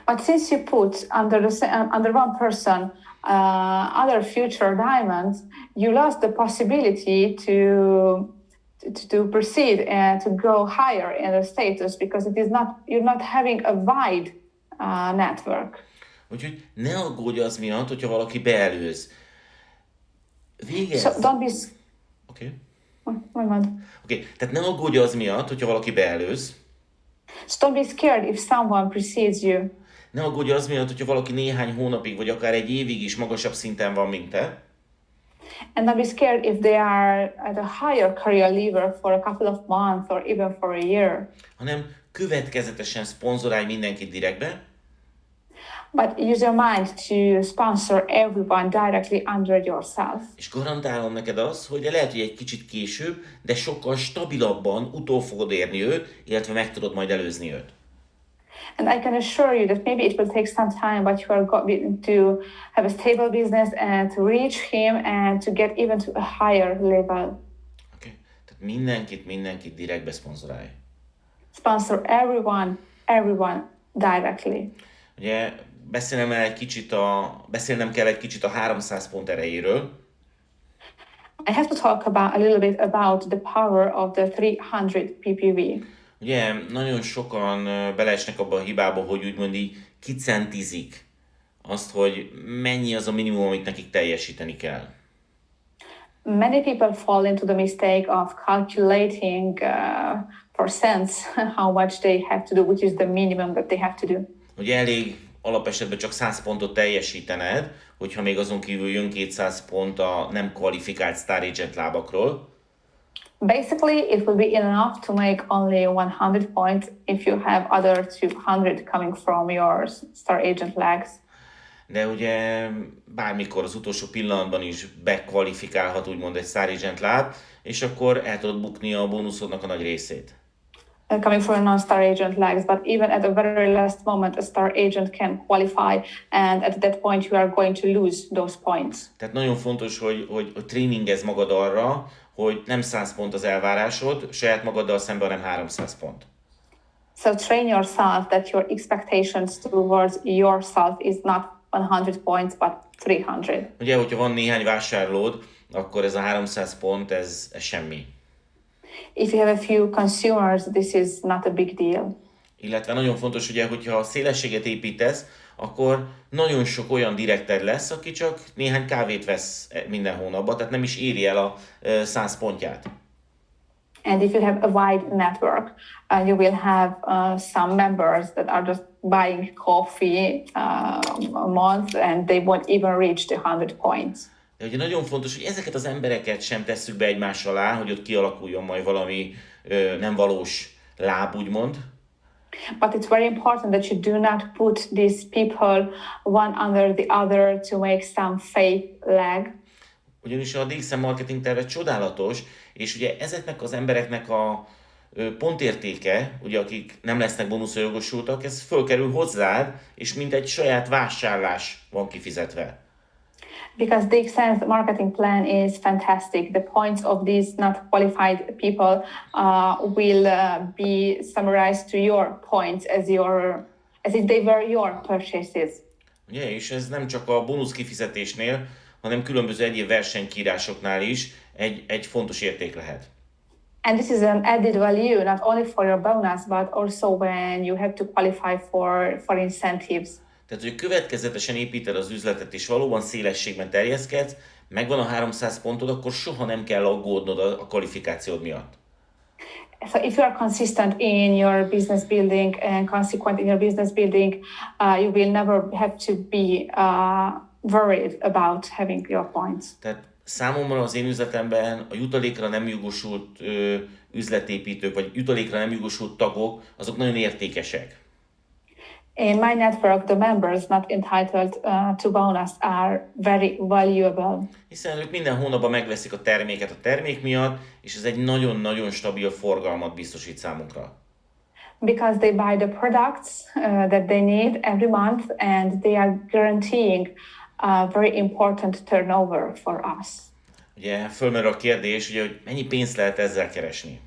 But since you put under one person other future diamonds, you lost the possibility to proceed and to go higher in the status because you're not having a wide network. Úgyhogy ne aggódj az miatt, hogyha valaki beelőz. Végezz. So don't be... Oké, tehát ne aggódj az miatt, hogyha valaki beelőz. So don't be scared if someone precedes you. Ne aggódj az miatt, hogyha valaki néhány hónapig, vagy akár egy évig is magasabb szinten van, mint te. And don't be scared if they are at a higher career level for a couple of months or even for a year. Hanem következetesen szponzorálj mindenkit direktbe. But use your mind to sponsor everyone directly under yourself. És garantálom neked azt, hogy lehet, hogy egy kicsit később, de sokkal stabilabban utol fogod érni őt, illetve meg tudod majd előzni őt. And I can assure you that maybe it will take some time, but you are going to have a stable business and to reach him and to get even to a higher level. Okay. Tehát mindenkit direktbe szponzorálj. Sponsor everyone directly. Ugye beszélnem kell egy kicsit a 300 pont erejéről. I have to talk a little bit about the power of the 300 ppv. Ugye nagyon sokan beleesnek abba a hibába, hogy úgymond így kicentizik azt, hogy mennyi az a minimum, amit nekik teljesíteni kell. Many people fall into the mistake of calculating for cents how much they have to do, which is the minimum that they have to do. Ugye elég alapesetben csak 100 pontot teljesítened, hogyha még azon kívül jön 200 pont a nem kvalifikált Star Agent lábakról. Basically, it will be enough to make only 100 points if you have other 200 coming from your Star Agent legs. De ugye bármikor az utolsó pillanatban is bekvalifikálhat úgymond egy Star Agent láb, és akkor el tudod bukni a bónuszodnak a nagy részét. Coming from non-Star Agent legs, but even at a very last moment, a Star Agent can qualify, and at that point you are going to lose those points. Tehát nagyon fontos, hogy tréningezz magad arra, hogy nem 100 pont az elvárásod, saját magaddal szemben, hanem 300 pont. So train yourself that your expectations towards yourself is not 100 points, but 300. Ugye, hogyha van néhány vásárlód, akkor ez a 300 pont, ez semmi. If you have a few consumers, this is not a big deal. Illetve nagyon fontos, ugye, hogyha szélességet építesz, akkor nagyon sok olyan direkted lesz, aki csak néhány kávét vesz minden hónapban, tehát nem is éri el a 100 pontját. And if you have a wide network, you will have some members that are just buying coffee a month and they won't even reach the 100 points. De ugye nagyon fontos, hogy ezeket az embereket sem tesszük be egymás alá, hogy ott kialakuljon majd valami nem valós láb, úgymond. But it's very important that you do not put these people one under the other to make some fake leg. Ugyanis a DXM marketing terve csodálatos, és ugye ezeknek az embereknek a pontértéke, ugye akik nem lesznek bónuszra jogosultak, ez fölkerül hozzád, és mint egy saját vásárlás van kifizetve. Because the DXM's marketing plan is fantastic. The points of these not qualified people will be summarized to your points as if they were your purchases. Ugye, és ez nem csak a bónusz kifizetésnél, hanem különböző egyéb versenykírásoknál is egy fontos érték lehet. And this is an added value, not only for your bonus, but also when you have to qualify for incentives. Tehát, hogy következetesen építed az üzletet, és valóban szélességben terjeszkedsz, megvan a 300 pontod, akkor soha nem kell aggódnod a kvalifikációd miatt. So if you are consistent in your business building and consequent in your business building, you will never have to be worried about having your points. Tehát számomra az én üzletemben a jutalékra nem jogosult üzletépítők, vagy jutalékra nem jogosult tagok, azok nagyon értékesek. In my network, the members not entitled to bonus are very valuable. Hiszen ők minden hónapban megveszik a terméket a termék miatt, és ez egy nagyon-nagyon stabil forgalmat biztosít számunkra. Because they buy the products that they need every month, and they are guaranteeing a very important turnover for us. Ugye fölmerül a kérdés, ugye, hogy mennyi pénzt lehet ezzel keresni?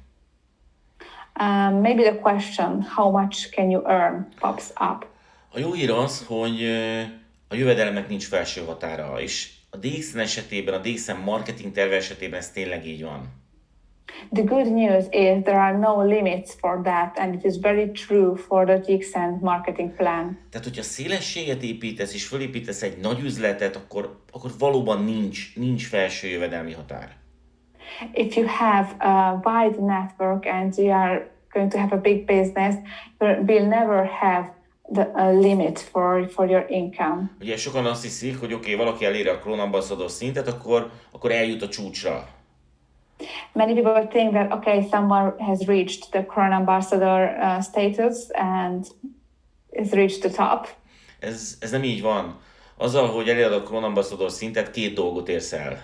Maybe the question, how much can you earn, pops up. A jó hír az, hogy a jövedelemnek nincs felső határa, és a DXN esetében, a DXN marketing terve esetében ez tényleg így van. The good news is there are no limits for that, and it is very true for the DXN marketing plan. Tehát, hogyha szélességet építesz és fölépítesz egy nagy üzletet, akkor valóban nincs felső jövedelmi határ. If you have a wide network and you are going to have a big business, you will never have a limit for your income. Ugye sokan azt hiszik, hogy oké, valaki eléri a Crown Ambassador szintet, akkor eljut a csúcsra. Many people think that, okay, someone has reached the Crown Ambassador status and is reached the top. Ez nem így van. Azzal, hogy eléred a Crown Ambassador szintet, két dolgot érsz el.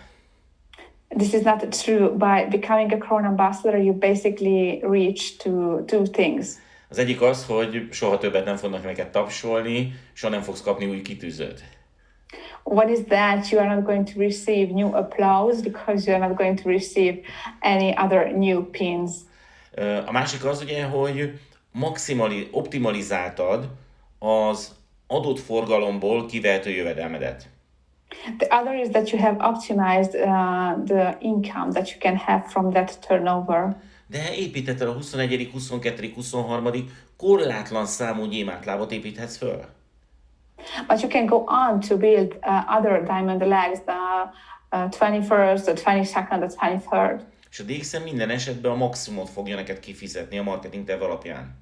This is not true. By becoming a Crown Ambassador, you basically reach to two things. Az egyik az, hogy soha többet nem fognak neked tapsolni, soha nem fogsz kapni új kitűzőt. What is that? You are not going to receive new applause because you are not going to receive any other new pins. A másik az ugye, hogy optimalizáltad az adott forgalomból kivehető jövedelmedet. The other is that you have optimized the income that you can have from that turnover. De építetted a 21., 22., 23. korlátlan számú gyémántlábot építhetsz föl. But you can go on to build other diamond legs, the 21st, the 22nd, the 23rd. És a DXN minden esetben a maximumot fogja neked kifizetni a marketing terv alapján.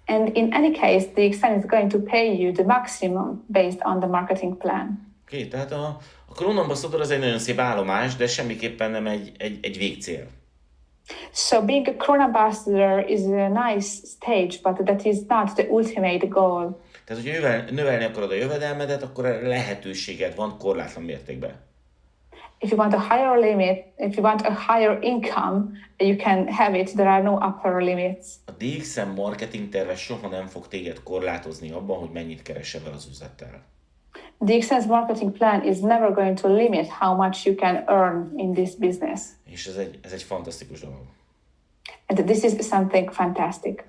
And in any case, the extent is going to pay you the maximum based on the marketing plan. Oké, tehát a Crown Ambassador az egy nagyon szép állomás, de semmiképpen nem egy végcél. So being a Crown Ambassador is a nice stage, but that is not the ultimate goal. Tehát, hogyha növelni akarod a jövedelmedet, akkor lehetőséged van korlátlan mértékben. If you want a higher limit, if you want a higher income, you can have it. There are no upper limits. A DXN marketing terve soha nem fog téged korlátozni abban, hogy mennyit keresel el az üzlettel. DXN's marketing plan is never going to limit how much you can earn in this business. És ez egy fantasztikus dolog. And this is something fantastic.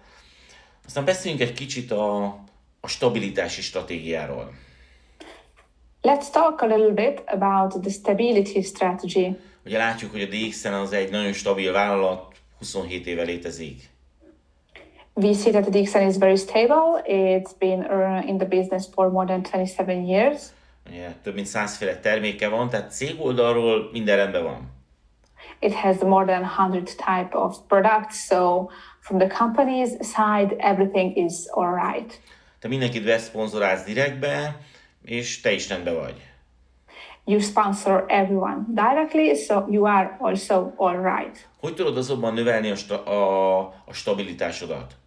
Aztán beszéljünk egy kicsit a stabilitási stratégiáról. Let's talk a little bit about the stability strategy. Ugye látjuk, hogy a DXN az egy nagyon stabil vállalat, 27 éve létezik. We see that the DXN is very stable. It's been in the business for more than 27 years. Ugye, több mint 100 féle terméke van, tehát cég oldalról minden rendben van. It has more than 100 type of products, so from the company's side, everything is all right. Te mindenkit beszponzorálsz direktbe, és te is rendben vagy. You sponsor everyone directly, so you are also all right. Hogy tudod azonban növelni a stabilitásodat?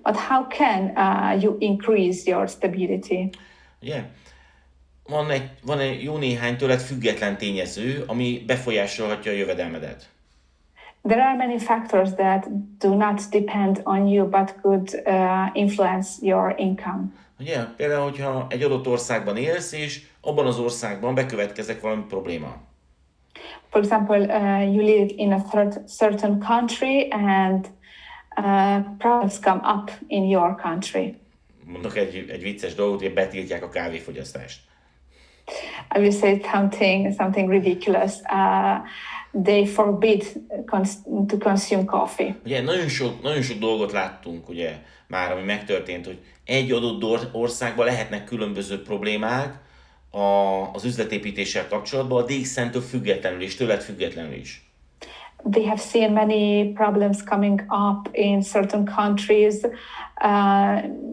But how can you increase your stability? Ugye? Van egy jó néhány tőled független tényező, ami befolyásolhatja a jövedelmedet. There are many factors that do not depend on you, but could influence your income. Ugye? Például, hogyha egy adott országban élsz, és abban az országban bekövetkezek valami probléma. For example, you live in a certain country and problems come up in your country. Mondok egy vicces dolgot, hogy betiltják a kávéfogyasztást. I will say something ridiculous. they forbid to consume coffee. Ugye nagyon sok dolgot láttunk, ugye már, ami megtörtént, hogy egy adott országban lehetnek különböző problémák az üzletépítéssel kapcsolatban, a DXN-től függetlenül és tőled függetlenül is. They have seen many problems coming up in certain countries.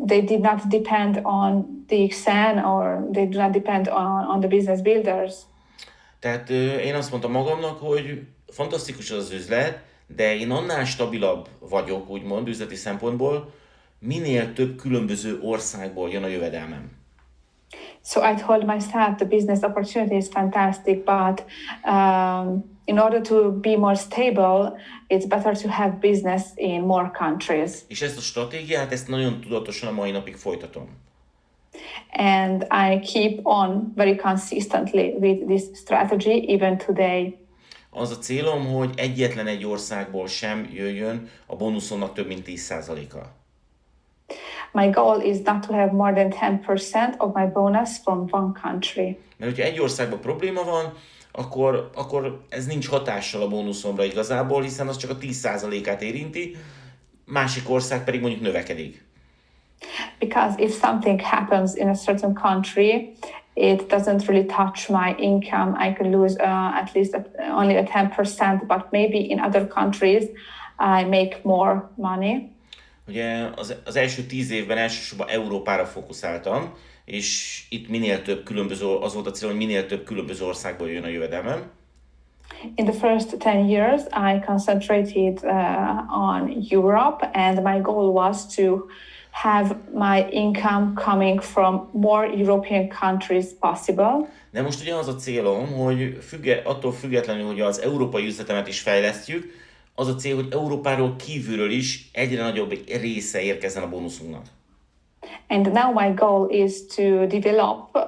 They did not depend on the XN or they do not depend on the business builders. Tehát én azt mondtam magamnak, hogy fantasztikus az üzlet, de én annál stabilabb vagyok, úgymond, üzleti szempontból, minél több különböző országból jön a jövedelmem. So I told myself the business opportunity is fantastic, but in order to be more stable, it's better to have business in more countries. És ezt a stratégiát, ezt nagyon tudatosan a mai napig folytatom. And I keep on very consistently with this strategy even today. Az a célom, hogy egyetlen egy országból sem jöjjön a bónuszomnak több mint 10%-a. My goal is not to have more than 10% of my bonus from one country. Mert hogyha egy országban probléma van, akkor ez nincs hatással a bónuszomra igazából, hiszen az csak a 10%-át érinti, másik ország pedig mondjuk növekedik. Because if something happens in a certain country, it doesn't really touch my income. I could lose at least only a 10%, but maybe in other countries I make more money. Ugye az első 10 évben elsősorban Európára fókuszáltam, és itt minél több különböző, az volt a cél, hogy minél több különböző országból jön a jövedelmem. In the first 10 years, I concentrated on Europe, and my goal was to have my income coming from more European countries possible. De most ugye az a célom, hogy attól függetlenül, hogy az európai üzletemet is fejlesztjük, az a cél, hogy Európáról kívülről is egyre nagyobb része érkezzen a bónuszunknak. And now my goal is to develop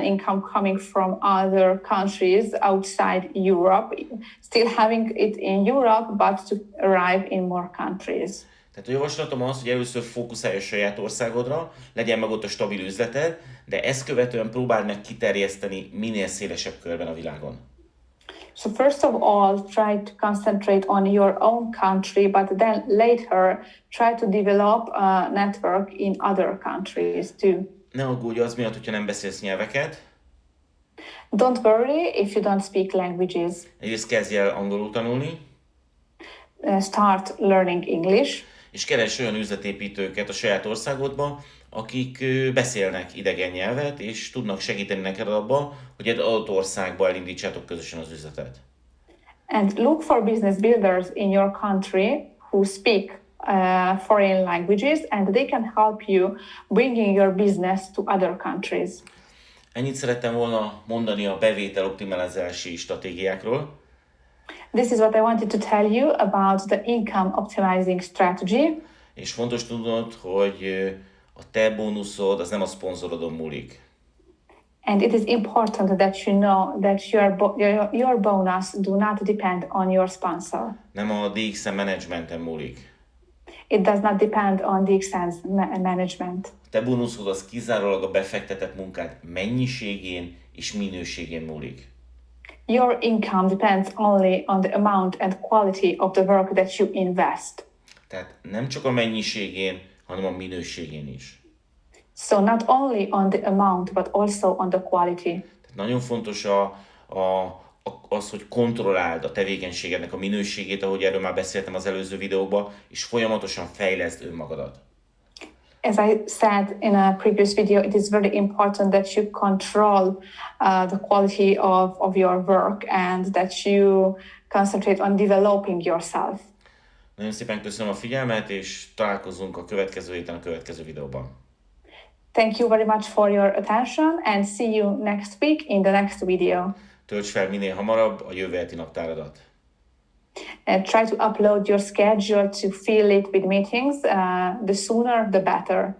income coming from other countries outside Europe, still having it in Europe, but to arrive in more countries. Tehát a javaslatom az, hogy először fókuszálj a saját országodra, legyen meg ott a stabil üzleted, de ezt követően próbáld meg kiterjeszteni minél szélesebb körben a világon. So first of all, try to concentrate on your own country, but then later try to develop a network in other countries too. Ne aggódj az miatt, hogyha nem beszélsz nyelveket. Don't worry if you don't speak languages. Egyrészt kezdj el angolul tanulni. Start learning English. És keresd olyan üzletépítőket a saját országodba, akik beszélnek idegen nyelvet, és tudnak segíteni neked abba, hogy egy adott országba elindítsátok közösen az üzletet. And look for business builders in your country who speak foreign languages, and they can help you bringing your business to other countries. Ennyit szerettem volna mondani a bevételoptimalizálási stratégiákról. This is what I wanted to tell you about the income optimizing strategy. És fontos tudnod, hogy a te bónuszod az nem a szponzorodon múlik. And it is important that you know that your bonus do not depend on your sponsor. Nem a DXN menedzsmenten múlik. It does not depend on the expense management. A te bónuszod az kizárólag a befektetett munkád mennyiségén és minőségén múlik. Your income depends only on the amount and quality of the work that you invest. Tehát nem csak a mennyiségén, hanem a minőségén is. So not only on the amount, but also on the quality. Tehát nagyon fontos az, hogy kontrolláld a tevékenységednek a minőségét, ahogy erről már beszéltem az előző videóban, és folyamatosan fejleszd önmagadat. As I said in a previous video, it is very important that you control the quality of your work and that you concentrate on developing yourself. Nagyon szépen köszönöm a figyelmet, és találkozunk a következő héten a következő videóban. Thank you very much for your attention and see you next week in the next video. Tölts fel minél hamarabb a jövő heti naptáradat. And try to upload your schedule to fill it with meetings. The sooner, the better.